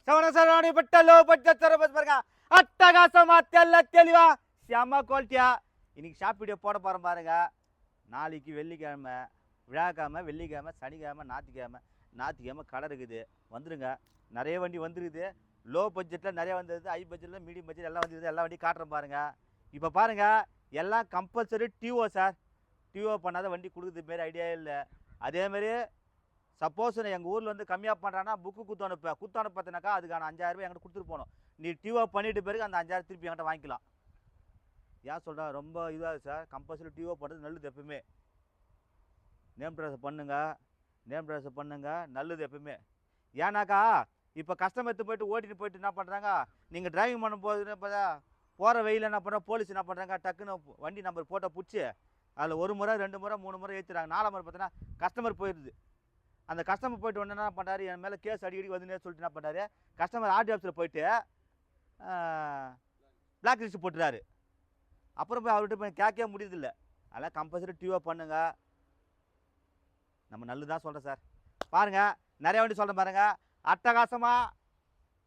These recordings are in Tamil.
சவணசராணிப்பட்ட லோ பட்ஜெட் சர்வீஸ் பாருங்க. அட்டகாசமா தெளிவா செம்ம குவாலிட்டியா இன்னைக்கு ஷாப் வீடியோ போட போகிறோம் பாருங்க. நாளைக்கு வெள்ளிக்கிழமை, விழாக்கிழமை, வெள்ளிக்கிழமை, சனிக்கிழமை, ஞாயிற்றுக்கிழமை கடை இருக்குது. வந்துடுங்க. நிறைய வண்டி வந்துருக்குது. லோ பட்ஜெட்டில் நிறைய வந்துருது, ஹை பட்ஜெட்டில், மீடியம் பட்ஜெட் எல்லாம் வந்துருது. எல்லா வண்டி காட்டுறோம் பாருங்கள். இப்போ பாருங்கள், எல்லாம் கம்பல்சரி டிஓ சார். டிஓ பண்ணாத வண்டி கொடுக்குறது மாரி ஐடியா இல்லை. அதேமாரி சப்போஸ் எங்கள் ஊரில் வந்து கம்மியாக பண்ணுறான்னா புக்கு குத்து அனுப்பத்தினாக்கா அதுக்கான 5000 ரூபாய் என்கிட்ட கொடுத்துட்டு போகணும். நீ டிஓ பண்ணிட்டு பிறகு அந்த 5000 திருப்பி என்கிட்ட வாங்கிக்கலாம். ஏன் சொல்கிறேன், ரொம்ப இதாகுது சார். கம்பல்சரி டிஓ பண்ணுறது நல்லது எப்பவுமே. நேம் ட்ரான்ஸ்ஃபர் பண்ணுங்க, நல்லது எப்பவுமே. ஏன்னாக்கா இப்போ கஸ்டமர் எடுத்து போயிட்டு ஓட்டிட்டு போயிட்டு என்ன பண்ணுறாங்க, நீங்கள் டிரைவிங் பண்ணும்போது இப்போ போகிற வெயில் என்ன பண்ணுறோம், போலீஸ் என்ன பண்ணுறாங்க, டக்குன்னு வண்டி நம்பர் போட்டோ பிடிச்சி அதில் 1 முறை 2 முறை 3 முறை ஏற்றுறாங்க. 4 முறை பார்த்தீங்கன்னா கஸ்டமர் போயிடுது. அந்த கஸ்டமர் போயிட்டு ஒன்று என்ன பண்ணுறாரு, என் மேலே கேஸ் அடிக்கடி வந்துன்னு சொல்லிட்டு என்ன பண்ணுறாரு, கஸ்டமர் ஆர்டி ஆஃபீஸில் போயிட்டு பிளாக் லிஸ்ட் போட்டுறாரு. அப்புறம் போய் அவர்கிட்ட போய் கேட்கவே முடியுதில்லை. அதெல்லாம் கம்பல்சரி டிஓ பண்ணுங்க. நம்ம நல்லதுதான் சொல்கிறேன் சார். பாருங்கள், நிறைய வண்டி சொல்கிறேன் பாருங்கள். அட்டகாசமாக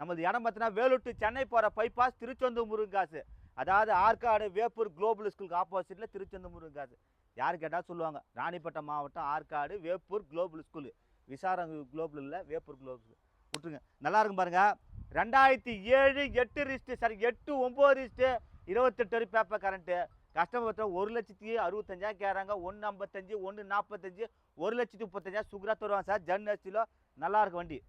நமது இடம் பார்த்தீங்கன்னா வேலூர் டு சென்னை போகிற பைபாஸ், திருச்செந்தூர் முருங்காசு. அதாவது ஆற்காடு வேப்பூர் குளோபல் ஸ்கூலுக்கு ஆப்போசிட்டில் திருச்செந்தூர் முருங்காசு. யார் கேட்டால் சொல்லுவாங்க, ராணிப்பேட்டை மாவட்டம் ஆற்காடு வேப்பூர் குளோபல் ஸ்கூலு. விசாரம் குளோபல் இல்லை, வேப்பூர் குளோபல். விட்டுருங்க, நல்லா இருக்கும் பாருங்கள். 2007 8 ரிஸ்ட்டு சார், 8 9 ரிஸ்ட்டு, 28 வரை பேப்பர் கரண்ட்டு. கஸ்டமர் 1,65,000 கேட்குறாங்க. 1,55, 1,45, 1,35,000 சுகராக தருவாங்க சார். ஜன் எஸ்டியில் நல்லா இருக்கும் வண்டி.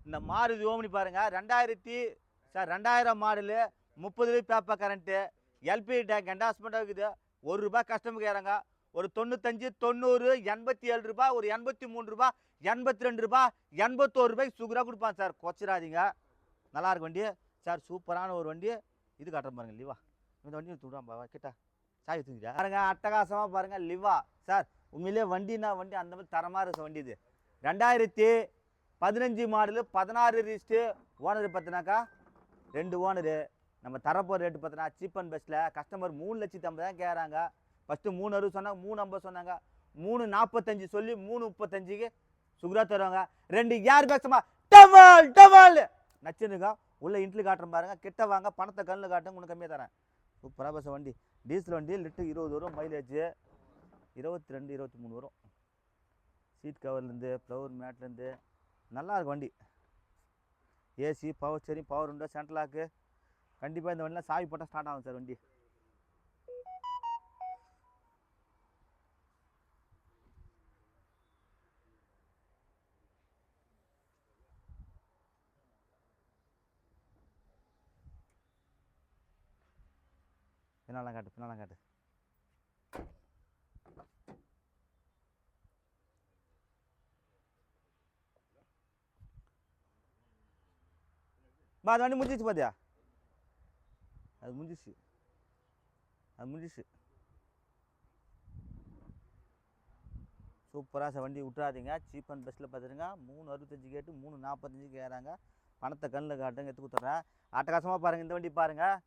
இந்த மாருதி ஓமினி பாருங்கள், 2000 model, 30 paper current, LPG tank என்டாஸ்மெண்ட்டாக இருக்குது. ₹1 கஸ்டமர் கேட்குறாங்க. ஒரு 95, 90, 87 ரூபா, ஒரு 83 ரூபா, 82 ரூபா, 81 ரூபாய்க்கு சுகராக கொடுப்பாங்க சார். கொச்சிடாதீங்க, நல்லா இருக்கும் வண்டி சார். சூப்பரான ஒரு வண்டி. இது காட்டுறேன் பாருங்கள், லிவா. இந்த வண்டி தூடாம்பா கிட்ட சாய் தூங்கிட்டா பாருங்க. அட்டகாசமாக பாருங்கள், லிவா சார். உண்மையிலே வண்டினா வண்டி அந்த மாதிரி தரமாக இருக்கும் வண்டி. இது 2015 மாடலு, 16 ரிஸ்ட்டு. ஓனர் பார்த்தினாக்கா 2 ஓனரு. நம்ம தரப்போகிற ரேட்டு பார்த்தீங்கன்னா சீப் அண்ட் பெஸ்ட்டில். கஸ்டமர் 3,50,000 கேட்குறாங்க. ஃபஸ்ட்டு 3,60 சொன்னாங்க, 3,50 சொன்னாங்க, 3,45 சொல்லி 3,35க்கு சுகரா தருவாங்க. 2 ஏர் பேக்ஸமா டபுள் நச்சுருங்க. உள்ள இன்ட்லி காட்டுறேன் பாருங்கள். கிட்ட வாங்க, பணத்தை கண்ணில் காட்டுங்க, உனக்கு கம்மியாக தரேன். சூப்பராக பஸ் வண்டி. டீசல் வண்டி, லிட்டர் 20 வரும். மைலேஜ் 22 23 வரும். சீட் கவர்லேருந்து, ஃப்ளவர் மேட்லேருந்து நல்லா இருக்கும் வண்டி. AC, power steering, power window, central lock. கண்டிப்பாக இந்த வண்டியில் சாவி போட்டால் ஸ்டார்ட் ஆகும் சார் வண்டி. பின்னாலாம் காட்டு. அது வண்டி முடிஞ்சிச்சு பார்த்தியா, அது முடிஞ்சிச்சு. சூப்பராக சார் வண்டி. விட்டுறாதீங்க. சீப் அண்ட் பெஸ்ட்டில் பார்த்துருங்க. 3,65 கேட்டு 3,45 கேட்குறாங்க. பணத்தை கண்ணில் காட்டுங்க, எடுத்து கொடுத்துட்றேன். அட்டகாசமாக பாருங்கள். இந்த வண்டி பாருங்கள்,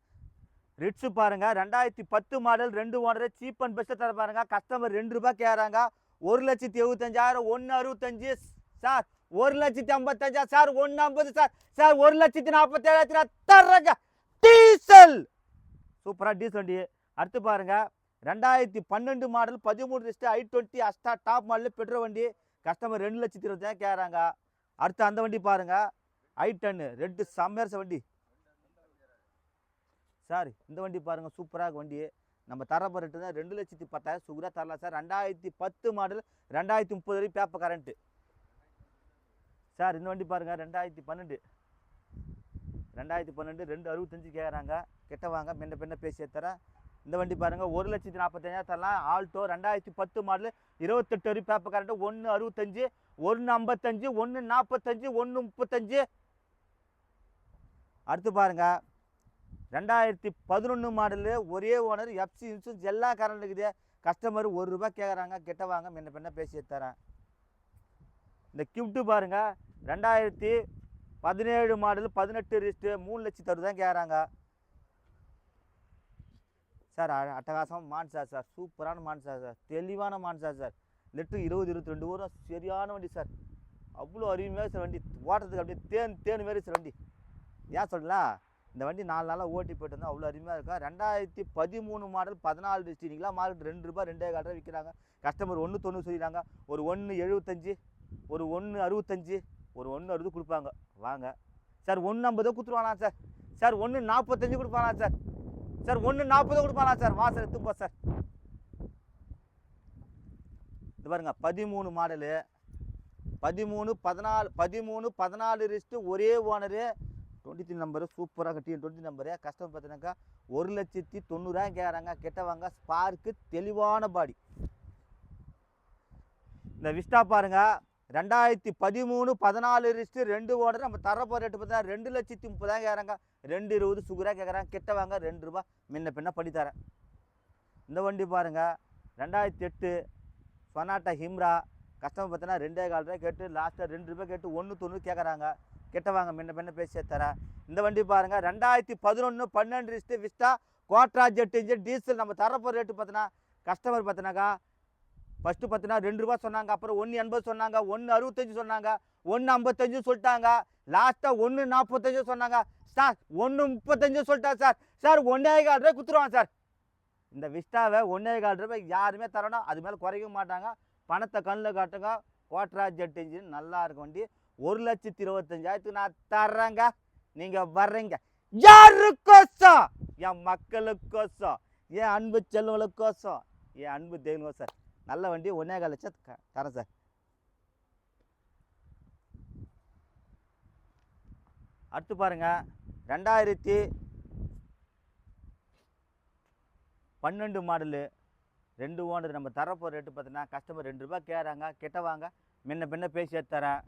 ரிட்ஸு பாருங்கள். 2010 மாடல், 2 ஓனரு. சீப் அண்ட் பெஸ்ட்டை தர பாருங்கள். கஸ்டமர் ₹2 கேட்குறாங்க. 1,75,000, 1,65 சார், 1,55,000 சார், 1,50 சார், 1,47,000 தர்றங்க. டீசல் சூப்பராக டீசல் வண்டி. அடுத்து பாருங்கள், 2012 model, 13 wrist, i20 அஸ்டா top model petrol வண்டி. கஸ்டமர் 2,20,000 கேட்குறாங்க. அடுத்து அந்த வண்டி பாருங்கள், i10 ரெட்டு சம்மர்ஸ் வண்டி சார். இந்த வண்டி பாருங்கள், சூப்பராக வண்டி. நம்ம தரப்போ ரேட்டு தான் 2,10,000 சுகராக தரலாம் சார். 2010 மாடல், 2030 வரை பேப்பர் கரண்ட்டு சார். இந்த வண்டி பாருங்கள், 2012 2,65 கேட்குறாங்க. கிட்ட வாங்க, பெண்ண பேசி தரேன். இந்த வண்டி பாருங்கள், 1,45,000 தரலாம். ஆல்டோ 2010 மாடல், 28 வரை பேப்பர் கரண்ட்டு. 1,65, 1,55, 1,45, 1,35. அடுத்து பாருங்கள், 2011 மாடலு, ஒரே ஓனர், எஃப்சி இன்சூரன்ஸ் எல்லா கரண்ட் இருக்குது. கஸ்டமர் ₹1 கேட்குறாங்க. கிட்ட வாங்க, பெண்ண பேசி தரேன். இந்த கிஃப்ட்டு பாருங்கள், 2017 மாடல், 18 ரிஸ்ட்டு, 3,60,000 கேட்குறாங்க சார். அட்டகாசமாக மான்சா சார். சூப்பரான மான்சா சார், தெளிவான மான்சா சார். லிட்டர் 20 22 வரும். சரியான வண்டி சார். அவ்வளோ அருமையாக சார் வண்டி, ஓட்டுறதுக்கு அப்படியே தேன் மாரி சார் வண்டி. ஏன் சொல்லலாம், இந்த வண்டி 4 நாளாக ஓட்டி போயிட்டு வந்தால் அவ்வளோ அருமையாக இருக்கும். 2013 மாடல் 14 டிஸ்ட்ரிக். நீங்களா மார்க்கெட் 2 ரூபா 2.25 விற்கிறாங்க. கஸ்டமர் 1.90 சொல்லிடுறாங்க. ஒரு 1.75, ஒரு 1.65, ஒரு 1.60 கொடுப்பாங்க. வாங்க சார், 1.50 கொடுத்துருவானா சார்? சார் 1.45 கொடுப்பானா சார்? சார் 1.40 கொடுப்பானா சார்? வா சார், எடுத்துப்போ சார். இது பாருங்க 13 மாடலு, 13 ரிஸ்ட்டு, ஒரே ஓனரு, 23 நம்பரு, சூப்பராக கட்டி 20 நம்பரு. கஸ்டமர் பார்த்தீங்கன்னாக்கா 1,90,000 கேட்குறாங்க. கிட்ட வாங்க, ஸ்பார்க்கு தெளிவான பாடி. இந்த விஸ்டா பாருங்க 2013 14 ரிஸ்ட்டு, 2 ஓனர். நம்ம தரப்போ ரேட்டு பார்த்தா 2,30,000 கேட்குறாங்க. 2.20 சுகுராக கேட்குறாங்க. கிட்ட வாங்க, 2 ரூபா முன்ன பின்ன பண்ணி தரேன். இந்த வண்டி பாருங்க 2008 சொனாட்டா ஹிம்ரா. கஸ்டமர் பார்த்தீங்கன்னா 2.25 கேட்டு லாஸ்ட்டாக 2 ரூபாய் கேட்டு 1.90 கேட்குறாங்க. கிட்ட வாங்க, முன்ன பின்ன பேசி தரேன். இந்த வண்டி பாருங்க 2011 12 ரிஸ்ட்டு Vista Quadrajet engine diesel. நம்ம தரப்போ ரேட்டு பார்த்தீங்கன்னா கஸ்டமர் பார்த்தீங்கன்னாக்கா ஃபஸ்ட்டு பார்த்தீங்கன்னா 2 ரூபா சொன்னாங்க, அப்புறம் 1.80 சொன்னாங்க, 1.65 சொன்னாங்க, 1.55 சொல்லிட்டாங்க, லாஸ்ட்டாக 1.45 சொன்னாங்க. சார் 1.35 சொல்லிட்டாங்க சார். சார் 1.25 ரூபாய் கொடுத்துருவாங்க சார். இந்த விஸ்டாவை 1.25 ரூபாய் யாருமே தரணும், அது மேலே குறைக்க மாட்டாங்க. பணத்தை கண்ணில் காட்டுங்க. குவாட்ரா ஜெட் இன்ஜின் நல்லா இருக்கும் வண்டி. 1,25,000 நான் தர்றேங்க. நீங்கள் வர்றீங்க யாருக்கோசம்? என் மக்களுக்கோசம், என் அன்பு செல்வங்களுக்கோசம், என் அன்பு தெய்வம் சார். நல்ல வண்டி 1.25 லட்சம் தரேன் சார். அடுத்து பாருங்க 2012 மாடலு, 2 ஓனர். நம்ம தரப்போ ரேட்டு பார்த்தீங்கன்னா கஸ்டமர் 2 ரூபாய் கேட்குறாங்க. கிட்ட வாங்க, முன்ன பின்ன பேசி தரேன்.